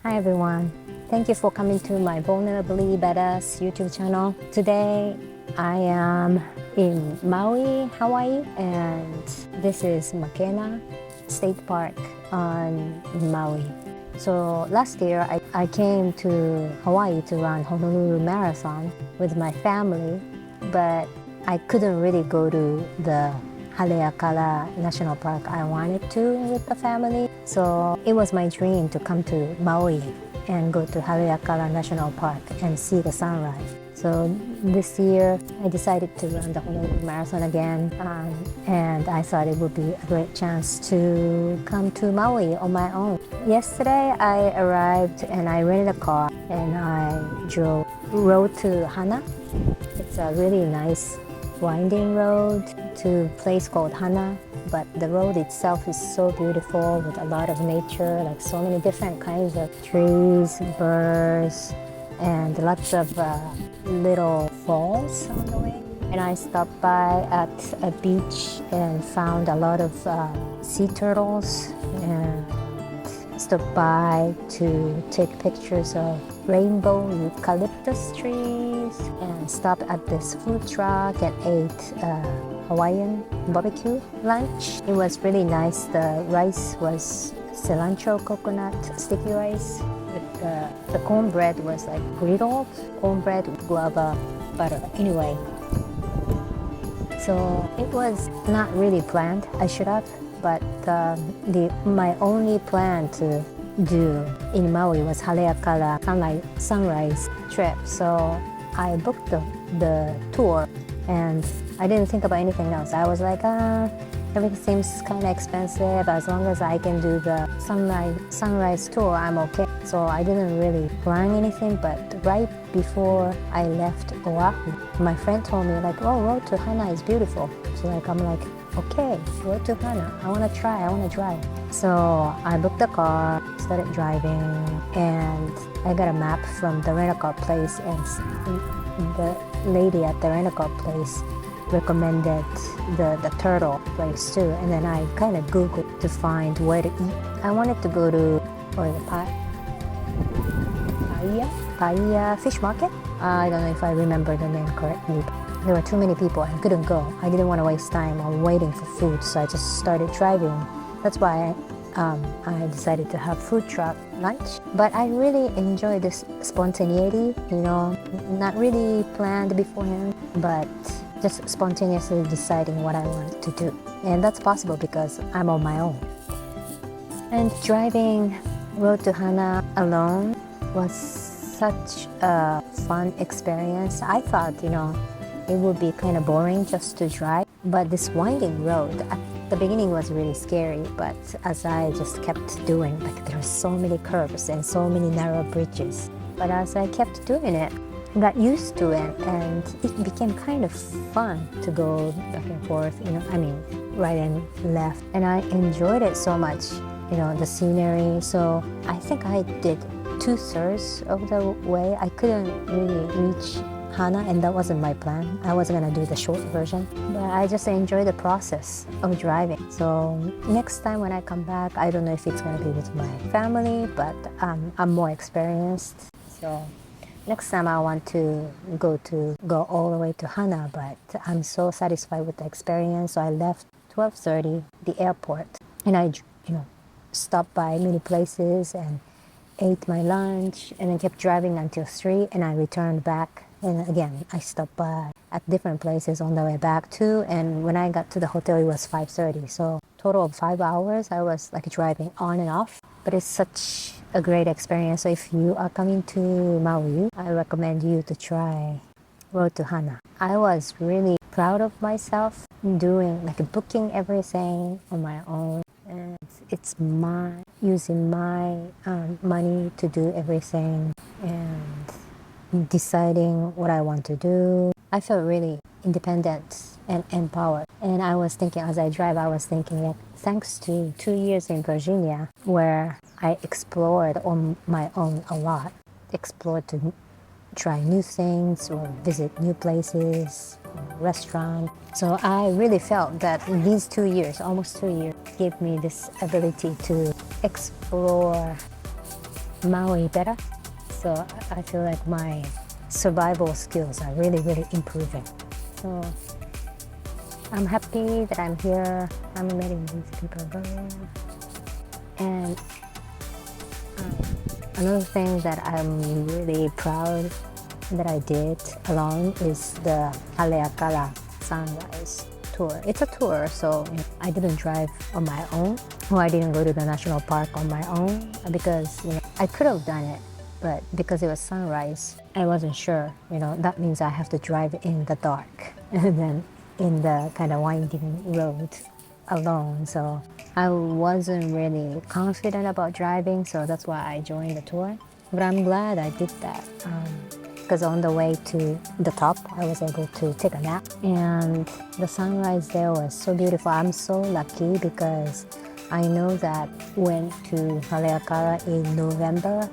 Hi everyone. Thank you for coming to my Vulnerably Badass YouTube channel. Today I am in Maui, Hawaii, and this is Makena State Park on Maui. So last year I came to Hawaii to run Honolulu Marathon with my family, but I couldn't really go to the Haleakala National Park I wanted to with the family. So it was my dream to come to Maui and go to Haleakala National Park and see the sunrise. So this year I decided to run the Honolulu Marathon again, and I thought it would be a great chance to come to Maui on my own. Yesterday I arrived and I rented a car and I rode to Hana. It's a really nice winding road to a place called Hana, but the road itself is so beautiful with a lot of nature, like so many different kinds of trees, birds, and lots of little falls on the way. And I stopped by at a beach and found a lot of sea turtles and stopped by to take pictures of rainbow eucalyptus trees and stopped at this food truck and ate Hawaiian barbecue lunch. It was really nice. The rice was cilantro coconut sticky rice. The cornbread was like griddled cornbread with guava butter. Anyway, so it was not really planned. I should have, but my only plan to do in Maui was Haleakala sunrise trip. So I booked the tour and I didn't think about anything else. I was like, everything seems kind of expensive. As long as I can do the sunrise tour, I'm okay. So I didn't really plan anything, but right before I left Oahu, my friend told me like, oh, road to Hana is beautiful. So I'm like, okay, road to Hana. I want to drive. So I booked the car, started driving, and I got a map from the rental-car place, and the lady at the rental-car place recommended the turtle place too. And then I kind of Googled to find where to eat. I wanted to go to Paia Fish Market. I don't know if I remember the name correctly. There were too many people. I couldn't go. I didn't want to waste time on waiting for food, so I just started driving. That's why I decided to have food truck lunch. But I really enjoy this spontaneity, not really planned beforehand, but just spontaneously deciding what I want to do. And that's possible because I'm on my own. And driving road to Hana alone was such a fun experience. I thought, it would be kind of boring just to drive, but this winding road at the beginning was really scary, but as I just kept doing, there were so many curves and so many narrow bridges, but as I kept doing it, I got used to it, and it became kind of fun to go back and forth, right and left, and I enjoyed it so much, the scenery. So I think I did 2/3 of the way. I couldn't really reach Hana, and that wasn't my plan. I wasn't gonna do the short version, but I just enjoy the process of driving. So next time when I come back, I don't know if it's gonna be with my family, but I'm more experienced. So next time I want to go all the way to Hana, but I'm so satisfied with the experience. So I left 12:30 the airport, and I stopped by many places and ate my lunch, and then kept driving until 3, and I returned back. And again, I stopped by at different places on the way back too. And when I got to the hotel, it was 5:30. So total of 5 hours, I was driving on and off. But it's such a great experience. So if you are coming to Maui, I recommend you to try road to Hana. I was really proud of myself doing booking everything on my own. And it's using my money to do everything and deciding what I want to do. I felt really independent and empowered. And I was thinking, as I drive, thanks to 2 years in Virginia, where I explored on my own a lot, explored to try new things or visit new places, restaurant. So I really felt that these 2 years, almost 2 years, gave me this ability to explore Maui better. So I feel like my survival skills are really, really improving. So I'm happy that I'm here. I'm letting these people go. And another thing that I'm really proud that I did alone is the Haleakala sunrise tour. It's a tour, so I didn't drive on my own, or I didn't go to the national park on my own because I could have done it, but because it was sunrise, I wasn't sure. That means I have to drive in the dark and then in the kind of winding road alone. So I wasn't really confident about driving, so that's why I joined the tour. But I'm glad I did that. Because on the way to the top, I was able to take a nap. And the sunrise there was so beautiful. I'm so lucky because I know that went to Haleakala in November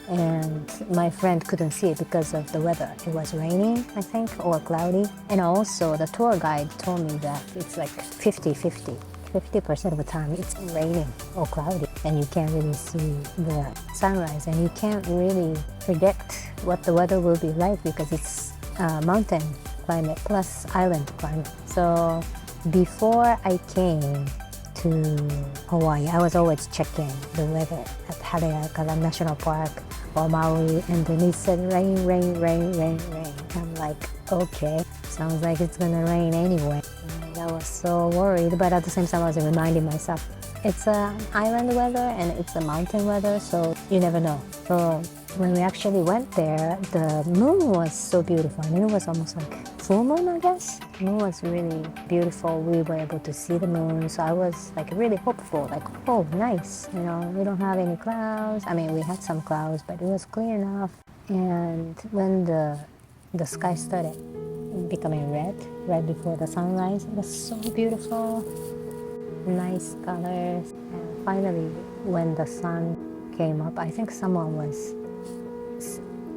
and my friend couldn't see it because of the weather. It was raining, I think, or cloudy. And also the tour guide told me that it's like 50-50. 50% of the time it's raining or cloudy and you can't really see the sunrise, and you can't really predict what the weather will be like because it's mountain climate plus island climate. So before I came to Hawaii, I was always checking the weather at Haleakala National Park or Maui, and then it said rain, rain, rain, rain, rain. I'm like, okay, sounds like it's gonna rain anyway. And I was so worried, but at the same time I was reminding myself, it's island weather and it's a mountain weather, so you never know. So when we actually went there, the moon was so beautiful. I mean, it was almost like full moon, I guess. The moon was really beautiful. We were able to see the moon, so I was like really hopeful, like, oh, nice. We don't have any clouds. I mean, we had some clouds, but it was clear enough. And when the sky started becoming red, right before the sunrise, it was so beautiful. Nice colors. And finally, when the sun came up, I think someone was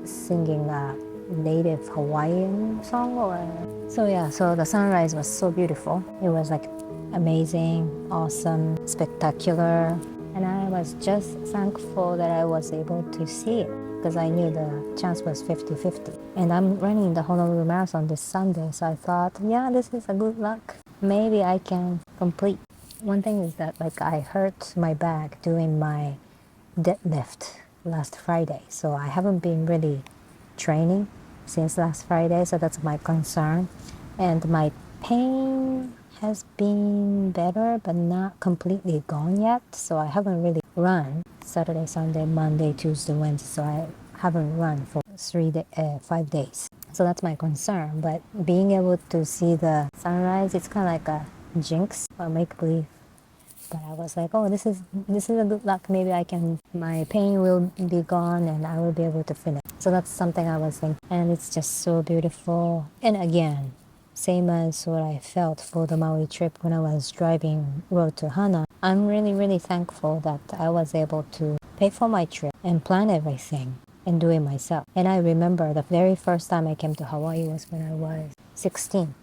singing a native Hawaiian song, so the sunrise was so beautiful. It was like amazing, awesome, spectacular, and I was just thankful that I was able to see it because I knew the chance was 50-50. And I'm running the Honolulu Marathon this Sunday, so I thought, yeah, this is a good luck. Maybe I can complete. One thing is that I hurt my back doing my deadlift last Friday, so I haven't been really training since last Friday, so that's my concern. And my pain has been better but not completely gone yet, so I haven't really run Saturday, Sunday, Monday, Tuesday, Wednesday, so I haven't run for 5 days. So that's my concern. But being able to see the sunrise, it's kind of like a jinx or make-believe. But I was like, oh, this is a good luck. Maybe my pain will be gone and I will be able to finish. So that's something I was thinking. And it's just so beautiful. And again, same as what I felt for the Maui trip when I was driving road to Hana. I'm really, really thankful that I was able to pay for my trip and plan everything and do it myself. And I remember the very first time I came to Hawaii was when I was 16.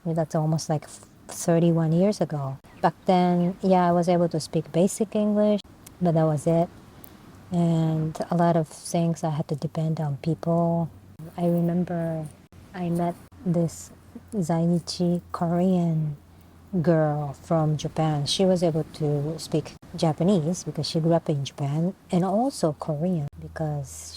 That's almost like 31 years ago. Back then, yeah, I was able to speak basic English, but that was it. And a lot of things I had to depend on people. I remember I met this Zainichi Korean girl from Japan. She was able to speak Japanese because she grew up in Japan, and also Korean because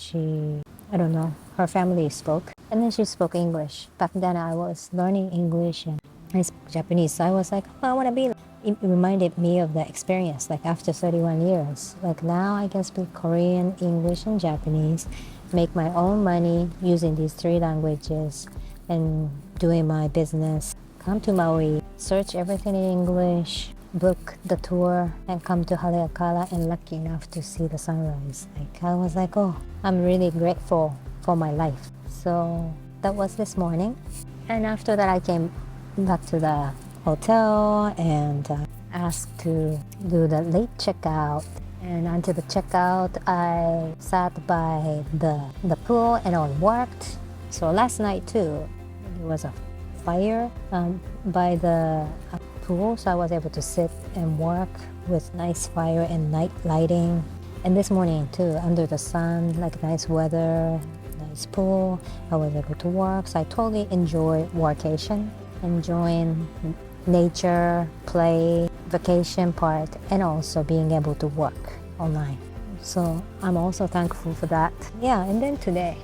her family spoke. And then she spoke English. Back then I was learning English and I spoke Japanese. So I was like, oh, I want to be. It reminded me of the experience, after 31 years. Now I can speak Korean, English, and Japanese, make my own money using these 3 languages, and doing my business. Come to Maui, search everything in English, book the tour, and come to Haleakala, and lucky enough to see the sunrise. I was like, oh, I'm really grateful for my life. So that was this morning. And after that, I came back to the hotel and asked to do the late checkout. And until the checkout, I sat by the pool and I worked. So last night too, there was a fire by the pool, so I was able to sit and work with nice fire and night lighting. And this morning too, under the sun, like nice weather, nice pool, I was able to work. So I totally enjoy workation, enjoying nature, play, vacation part, and also being able to work online. So I'm also thankful for that. Yeah, and then today,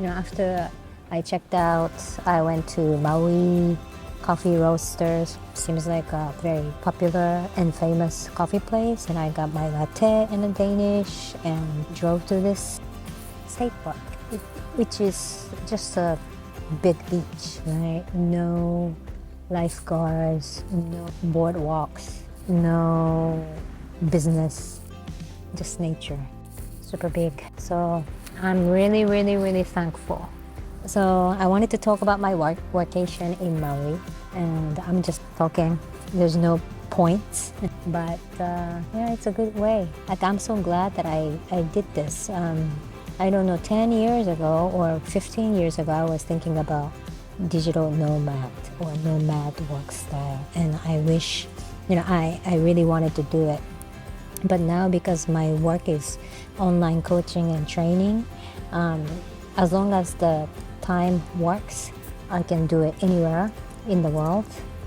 after I checked out, I went to Maui Coffee Roasters. Seems like a very popular and famous coffee place, and I got my latte in a Danish and drove to this state park, which is just a big beach, right? No lifeguards, no boardwalks, no business, just nature. Super big. So I'm really, really, really thankful. So I wanted to talk about my workation in Maui, and I'm just talking. There's no points, but yeah, it's a good way. Like, I'm so glad that I did this. I don't know, 10 years ago or 15 years ago, I was thinking about digital nomad or nomad work style, and I wish, I really wanted to do it. But now, because my work is online coaching and training, as long as the time works, I can do it anywhere in the world,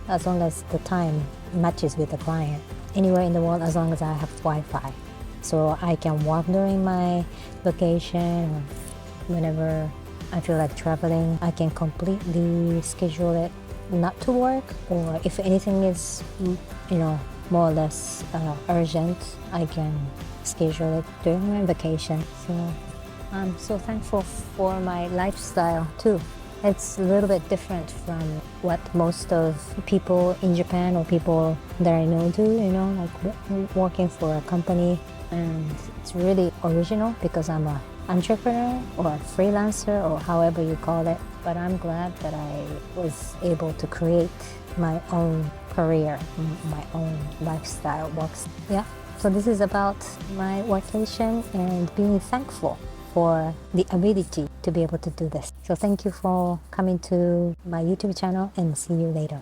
as long as the time matches with the client. Anywhere in the world, as long as I have Wi-Fi. So I can work during my vacation, or whenever I feel like traveling. I can completely schedule it not to work, or if anything is, more or less urgent, I can schedule it during my vacation. So I'm so thankful for my lifestyle too. It's a little bit different from what most of people in Japan or people that I know do, like working for a company. And it's really original because I'm an entrepreneur or a freelancer, or however you call it. But I'm glad that I was able to create my own career, my own lifestyle works. Yeah. So this is about my workation and being thankful for the ability to be able to do this. So thank you for coming to my YouTube channel, and see you later.